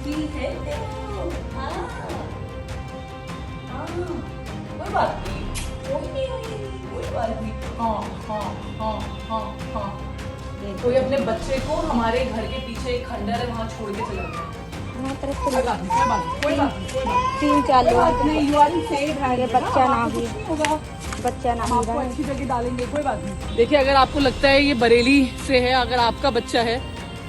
बेटी है वो। हाँ हाँ, कोई बात नहीं, कोई बात नहीं। हाँ हाँ हाँ हाँ हाँ। कोई अपने बच्चे को हमारे घर के पीछे एक खंडर है वहाँ छोड़ के चला गया। कोई बात नहीं, कोई बात नहीं, कोई बात नहीं, कोई बात नहीं। 3-4 कोई बात लोग नहीं, you are in safe hand. ये बच्चा ना आपको भी कुछ नहीं होगा, बच्चा ना हम ही आपको रहा अच्छी जगह डालेंगे, कोई बात नहीं। देखिए, अगर आपको लगता है ये बरेली से है, अगर आपका बच्चा है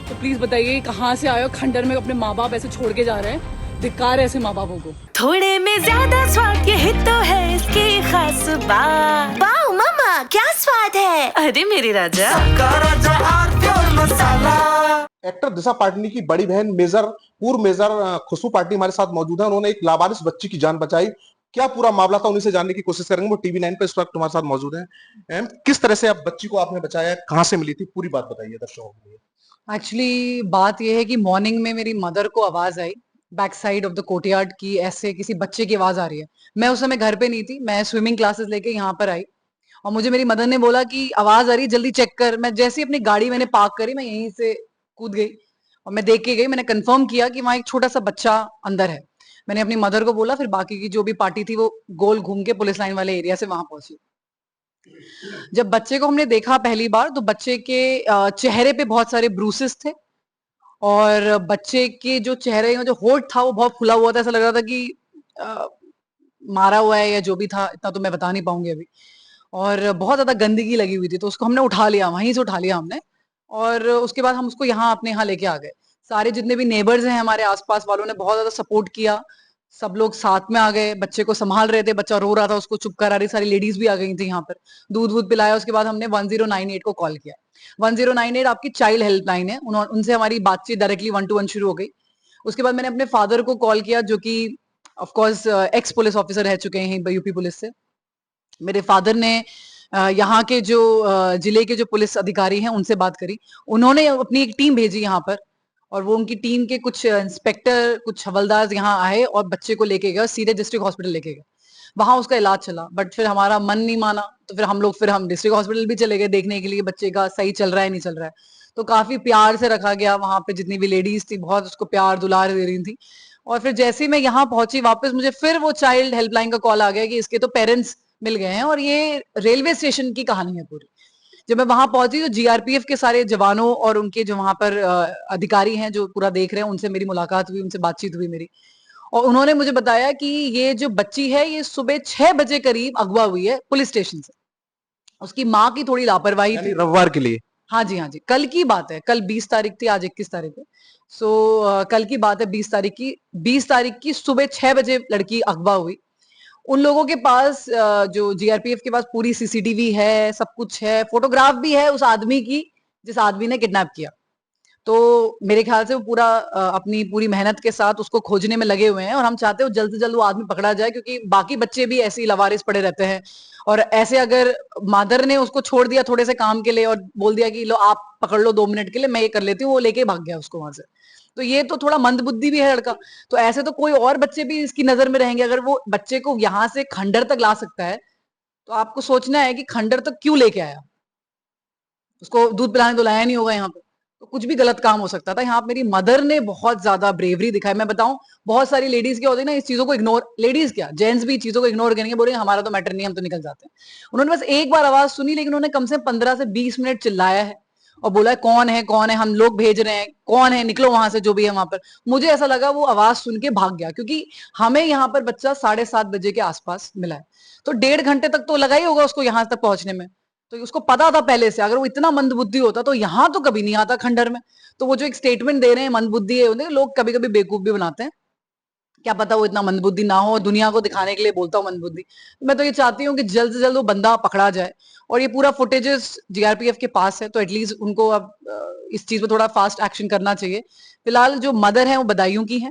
तो प्लीज बताइए कहाँ से आए हो। खंडर में अपने माँ बाप ऐसे छोड़ के जा रहे हैं, धिक्कार है ऐसे माँ बापों को। थोड़े में ज्यादा स्वाद यही तो है इसकी खास बात। वाओ मम्मा, क्या स्वाद है। अरे मेरे राजा, एक्टर दिशा पाटनी की बड़ी बहन पूर्व मेजर खुशबू पाटनी हमारे साथ मौजूद है। उन्होंने एक लावारिस बच्ची की जान बचाई। क्या पूरा मामला था, उन्हीं से जानने की कोशिश करेंगे। वो टीवी 9 पे इस वक्त हमारे साथ मौजूद हैं। किस तरह से आप बच्ची को आपने बचाया, कहाँ से मिली थी, पूरी बात बताइए दर्शकों के लिए। एक्चुअली बात यह है कि मॉर्निंग में मेरी मदर को आवाज आई back side of the courtyard की, ऐसे किसी बच्चे की आवाज आ रही है। मैं उस समय घर पे नहीं थी, मैं स्विमिंग क्लासेस लेके यहाँ पर आई और मुझे मेरी मदर ने बोला कि आवाज आ रही है, जल्दी चेक कर। मैं जैसे ही अपनी गाड़ी मैंने पार्क करी, मैं यहीं से कूद गई और मैं देख के गई। मैंने कंफर्म किया कि वहां एक छोटा सा बच्चा अंदर है। मैंने अपनी मदर को बोला, फिर बाकी की जो भी पार्टी थी वो गोल घूम के पुलिस लाइन वाले एरिया से वहां पहुंची। जब बच्चे को हमने देखा पहली बार तो बच्चे के चेहरे पे बहुत सारे ब्रूसेस थे और बच्चे के जो चेहरे में जो होठ था वो बहुत फुला हुआ था। ऐसा लग रहा था कि अ, मारा हुआ है या जो भी था, इतना तो मैं बता नहीं पाऊंगी अभी। और बहुत ज्यादा गंदगी लगी हुई थी, तो उसको हमने उठा लिया, वहीं से उठा लिया हमने। और उसके बाद हम उसको यहाँ अपने यहाँ लेके आ गए। सारे जितने भी नेबर्स हैं हमारे आसपास वालों ने बहुत ज्यादा सपोर्ट किया। सब लोग साथ में आ गए, बच्चे को संभाल रहे थे, बच्चा रो रहा था, उसको चुप करा रही सारी लेडीज भी आ गई थी यहाँ पर। दूध वूध पिलाया, उसके बाद हमने 1098 को कॉल किया। 1098 आपकी चाइल्ड हेल्पलाइन है, उनसे हमारी बातचीत डायरेक्टली 1 to 1 शुरू हो गई। उसके बाद मैंने अपने फादर को कॉल किया, जो कि of course x police officer रह चुके हैं यूपी पुलिस से। मेरे फादर ने यहाँ के जो जिले के जो पुलिस अधिकारी हैं उनसे बात करी। उन्होंने अपनी एक टीम भेजी यहाँ पर और वो उनकी टीम के कुछ इंस्पेक्टर, कुछ हवलदार यहाँ आए और बच्चे को लेके गए, सीधे डिस्ट्रिक्ट हॉस्पिटल लेके गए। वहां उसका इलाज चला, बट फिर हमारा मन नहीं माना, तो फिर हम डिस्ट्रिक्ट हॉस्पिटल भी चले गए देखने के लिए बच्चे का सही चल रहा है नहीं चल रहा है। तो काफी प्यार से रखा गया वहां पे, जितनी भी लेडीज थी बहुत उसको प्यार दुलार दे रही थी। और फिर जैसे ही मैं यहाँ पहुंची वापस, मुझे फिर वो चाइल्ड हेल्पलाइन का कॉल आ गया कि इसके तो पेरेंट्स मिल गए हैं और ये रेलवे स्टेशन की कहानी है पूरी। जब मैं वहां पहुंची तो जीआरपीएफ के सारे जवानों और उनके जो वहां पर अधिकारी हैं जो पूरा देख रहे हैं, उनसे मेरी मुलाकात हुई, उनसे बातचीत हुई मेरी। और उन्होंने मुझे बताया कि ये जो बच्ची है ये सुबह 6 बजे करीब अगवा हुई है पुलिस स्टेशन से। उसकी माँ की थोड़ी लापरवाही यानी थी। रविवार के लिए। हाँ जी, हाँ जी, कल की बात है, कल 20 तारीख थी, आज 21 तारीख है। सो कल की बात है, 20 तारीख की। 20 तारीख की सुबह 6 बजे लड़की अगवा हुई। उन लोगों के पास जो जीआरपीएफ के पास पूरी सीसीटीवी है, सब कुछ है, फोटोग्राफ भी है उस आदमी की जिस आदमी ने किडनैप किया। तो मेरे ख्याल से वो पूरा अपनी पूरी मेहनत के साथ उसको खोजने में लगे हुए हैं और हम चाहते हो जल्द से जल्द वो आदमी पकड़ा जाए, क्योंकि बाकी बच्चे भी ऐसे ही लवारिस पड़े रहते हैं। और ऐसे अगर मदर ने उसको छोड़ दिया थोड़े से काम के लिए और बोल दिया कि लो आप पकड़ लो 2 मिनट के लिए, मैं ये कर लेती हूँ, वो लेके भाग गया उसको वहां से। तो ये तो थोड़ा मंदबुद्धि भी है लड़का। तो ऐसे तो कोई और बच्चे भी इसकी नजर में रहेंगे। अगर वो बच्चे को यहाँ से खंडर तक ला सकता है तो आपको सोचना है कि खंडर तक क्यों लेके आया। उसको दूध पिलाने तो लाया नहीं होगा यहाँ पे, तो कुछ भी गलत काम हो सकता था। यहाँ पे मेरी मदर ने बहुत ज्यादा ब्रेवरी दिखाई। मैं बताऊं, बहुत सारी लेडीज क्या होती है ना, इस चीजों को इग्नोर, लेडीज क्या जेंट्स भी चीजों को इग्नोर करेंगे, बोलेंगे हमारा तो मैटर नहीं, हम तो निकल जाते हैं। उन्होंने बस एक बार आवाज सुनी, लेकिन उन्होंने कम से कम 15 से 20 मिनट चिल्लाया है और बोला है कौन है कौन है, हम लोग भेज रहे हैं, कौन है, निकलो वहां से, जो भी है वहां पर। मुझे ऐसा लगा वो आवाज सुन के भाग गया, क्योंकि हमें यहाँ पर बच्चा 7:30 बजे के आसपास मिला है। तो 1.5 घंटे तक तो लगा ही होगा उसको यहाँ तक पहुंचने में। तो उसको पता था पहले से, अगर वो इतना मंदबुद्धि होता तो यहाँ तो कभी नहीं आता खंडर में। तो वो जो एक स्टेटमेंट दे रहे हैं मंदबुद्धि है, उन्हें लोग कभी कभी बेवकूफ भी बनाते हैं। क्या पता वो इतना मंदबुद्धि ना हो, दुनिया को दिखाने के लिए बोलता हूँ मंदबुद्धि। तो मैं तो ये चाहती हूँ कि जल्द से जल्द वो बंदा पकड़ा जाए। और ये पूरा फुटेजेस जीआरपीएफ के पास है, तो एटलीस्ट उनको अब इस चीज पे थोड़ा फास्ट एक्शन करना चाहिए। फिलहाल जो मदर है वो बदायूं की है,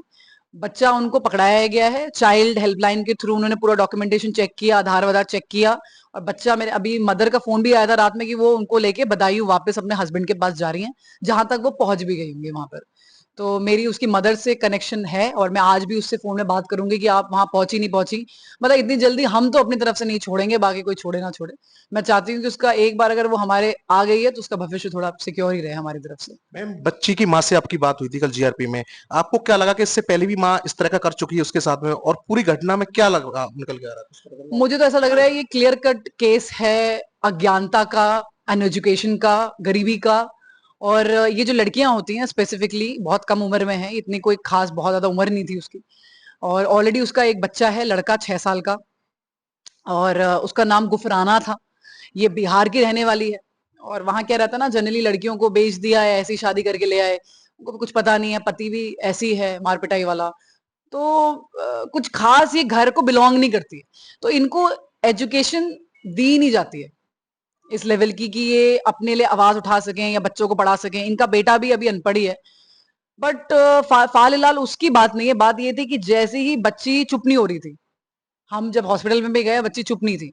बच्चा उनको पकड़ाया गया है चाइल्ड हेल्पलाइन के थ्रू। उन्होंने पूरा डॉक्यूमेंटेशन चेक किया, आधार वाधार चेक किया। और बच्चा, मेरे अभी मदर का फोन भी आया था रात में कि वो उनको लेके बदायूं वापस अपने हस्बैंड के पास जा रही हैं, जहां तक वो पहुंच भी गई होंगी वहां पर। तो मेरी उसकी मदर से कनेक्शन है और मैं आज भी उससे फोन में बात करूंगी कि आप वहां पहुंची नहीं पहुंची। मतलब इतनी जल्दी हम तो अपनी तरफ से नहीं छोड़ेंगे, बाकी कोई छोड़े ना छोड़े। मैं चाहती हूँ कि उसका एक बार अगर वो हमारे आ गई है तो उसका भविष्य थोड़ा सिक्योर ही रहे हमारी तरफ से। मैम, बच्ची की माँ से आपकी बात हुई थी कल जीआरपी में, आपको क्या लगा कि इससे पहले भी माँ इस तरह का कर चुकी है उसके साथ में, और पूरी घटना में क्या लगा निकल के आ रहा था? मुझे तो ऐसा लग रहा है ये क्लियर कट केस है अज्ञानता का, अनएजुकेशन का, गरीबी का। और ये जो लड़कियां होती हैं स्पेसिफिकली बहुत कम उम्र में है, इतनी कोई खास बहुत ज्यादा उम्र नहीं थी उसकी। और ऑलरेडी उसका एक बच्चा है, लड़का 6 साल का, और उसका नाम गुफराना था। ये बिहार की रहने वाली है। और वहां क्या रहता है ना, जनरली लड़कियों को बेच दिया है, ऐसी शादी करके ले आए, उनको कुछ पता नहीं है, पति भी ऐसी है मारपिटाई वाला। तो कुछ खास ये घर को बिलोंग नहीं करती है। तो इनको एजुकेशन दी नहीं जाती है इस लेवल की कि ये अपने लिए आवाज उठा सकें या बच्चों को पढ़ा सकें। इनका बेटा भी अभी अनपढ़ ही है। बट फालिलाल उसकी बात नहीं है। बात ये थी कि जैसे ही बच्ची चुप नहीं हो रही थी, हम जब हॉस्पिटल में भी गए, बच्ची चुप नहीं थी।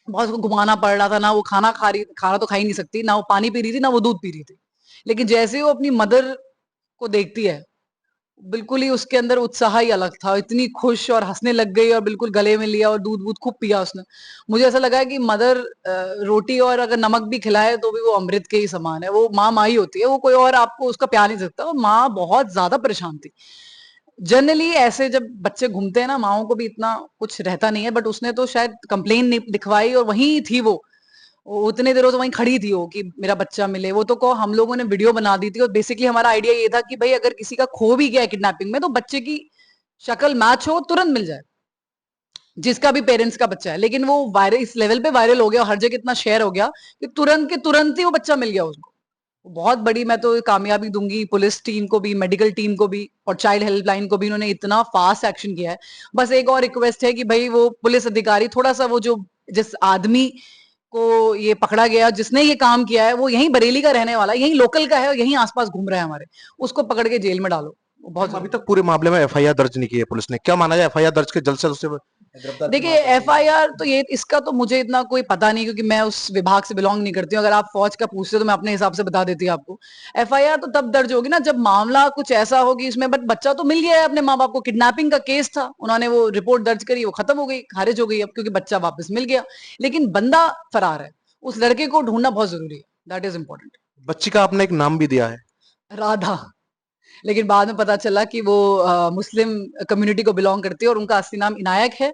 बहुत उसको घुमाना पड़ रहा था, ना वो खाना तो खा ही नहीं सकती, ना वो पानी पी रही थी, ना वो दूध पी रही थी। लेकिन जैसे ही वो अपनी मदर को देखती है, बिल्कुल ही उसके अंदर उत्साह ही अलग था। इतनी खुश और हंसने लग गई और बिल्कुल गले में लिया और दूध वूध खूब पिया उसने। मुझे ऐसा लगा कि मदर रोटी और अगर नमक भी खिलाए तो भी वो अमृत के ही समान है। वो माँ ही होती है, वो कोई और आपको उसका प्यार नहीं सकता। और माँ बहुत ज्यादा परेशान थी। जनरली ऐसे जब बच्चे घूमते हैं ना, माओ को भी इतना कुछ रहता नहीं है। बट उसने तो शायद कंप्लेन दिखवाई और वहीं थी वो उतने देर तो वहीं खड़ी थी वो कि मेरा बच्चा मिले। वो तो को हम लोगों ने वीडियो बना दी थी। और बेसिकली हमारा आइडिया ये था कि भाई अगर किसी का खो भी गया है किडनैपिंग में, तो बच्चे की शक्ल मैच हो, तुरंत मिल जाए, जिसका भी पेरेंट्स का बच्चा है। लेकिन वो वायरल, इस लेवल पे वायरल हो गया और हर जगह इतना शेयर हो गया कि तुरंत के तुरंत ही वो बच्चा मिल गया उसको। बहुत बड़ी मैं तो कामयाबी दूंगी पुलिस टीम को भी, मेडिकल टीम को भी, और चाइल्ड हेल्पलाइन को भी। इन्होंने इतना फास्ट एक्शन किया है। बस एक और रिक्वेस्ट है कि भाई वो पुलिस अधिकारी थोड़ा सा, वो जो जिस आदमी को ये पकड़ा गया, जिसने ये काम किया है, वो यहीं बरेली का रहने वाला है, यहीं लोकल का है और यहीं आसपास घूम रहा है हमारे, उसको पकड़ के जेल में डालो। बहुत अभी तक पूरे मामले में एफआईआर दर्ज नहीं की है पुलिस ने, क्या माना जाए एफआईआर दर्ज के जल्द से जल्द गिरफ्तार? देखिए एफआईआर तो ये, इसका तो मुझे इतना कोई पता नहीं, क्योंकि मैं उस विभाग से बिलोंग नहीं करती हूँ। अगर आप फौज का पूछते हो तो मैं अपने हिसाब से बता देती हूँ आपको। एफआईआर तो तब दर्ज होगी ना जब मामला कुछ ऐसा होगी इसमें, बट बच्चा तो मिल गया है अपने माँ बाप को। किडनैपिंग का केस था, उन्होंने वो रिपोर्ट दर्ज करी, वो खत्म हो गई, खारिज हो गई अब, क्योंकि बच्चा वापस मिल गया। लेकिन बंदा फरार है। उस लड़के को ढूंढना बहुत जरूरी है। That is important. बच्ची का आपने एक नाम भी दिया है, राधा। लेकिन बाद में पता चला कि वो मुस्लिम कम्युनिटी को बिलोंग करती है और उनका असली नाम इनायक है।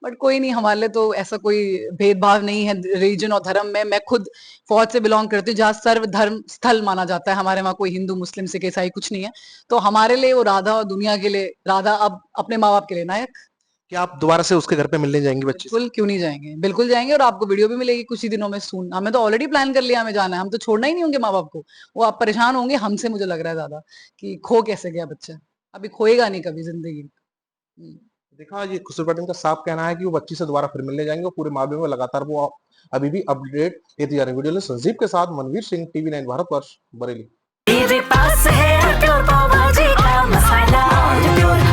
बट कोई नहीं, हमारे लिए तो ऐसा कोई भेदभाव नहीं है रीजन और धर्म में। मैं खुद फौज से बिलोंग करती हूँ जहाँ सर्व धर्म स्थल माना जाता है। हमारे वहाँ कोई हिंदू मुस्लिम सिख ईसाई कुछ नहीं है। तो हमारे लिए वो राधा, और दुनिया के लिए राधा, अब अपने माँ बाप के लिए नायक। क्या आप दोबारा से उसके घर पे मिलने जाएंगे बच्ची से? बिल्कुल, क्यों नहीं जाएंगे, बिल्कुल जाएंगे। और आपको वीडियो भी मिलेगी कुछ ही दिनों में सून। हमें तो ऑलरेडी प्लान कर लिया, हमें जाना है। हम तो छोड़ना ही नहीं होंगे माँ बाप को। वो आप परेशान होंगे हमसे, मुझे लग रहा है ज्यादा, कि खो कैसे गया बच्चा। अभी खोएगा नहीं कभी जिंदगी में। देखा, ये खुशबू पटेल का साफ कहना है कि वो बच्ची से दोबारा फिर मिलने जाएंगे और पूरे मामले में लगातार वो अभी भी अपडेट देती जा रही है। वीडियो संजीव के साथ मनवीर सिंह, TV9 भारतवर्ष, बरेली। मेरे पास है तो पाव भाजी का मसाला, और प्योर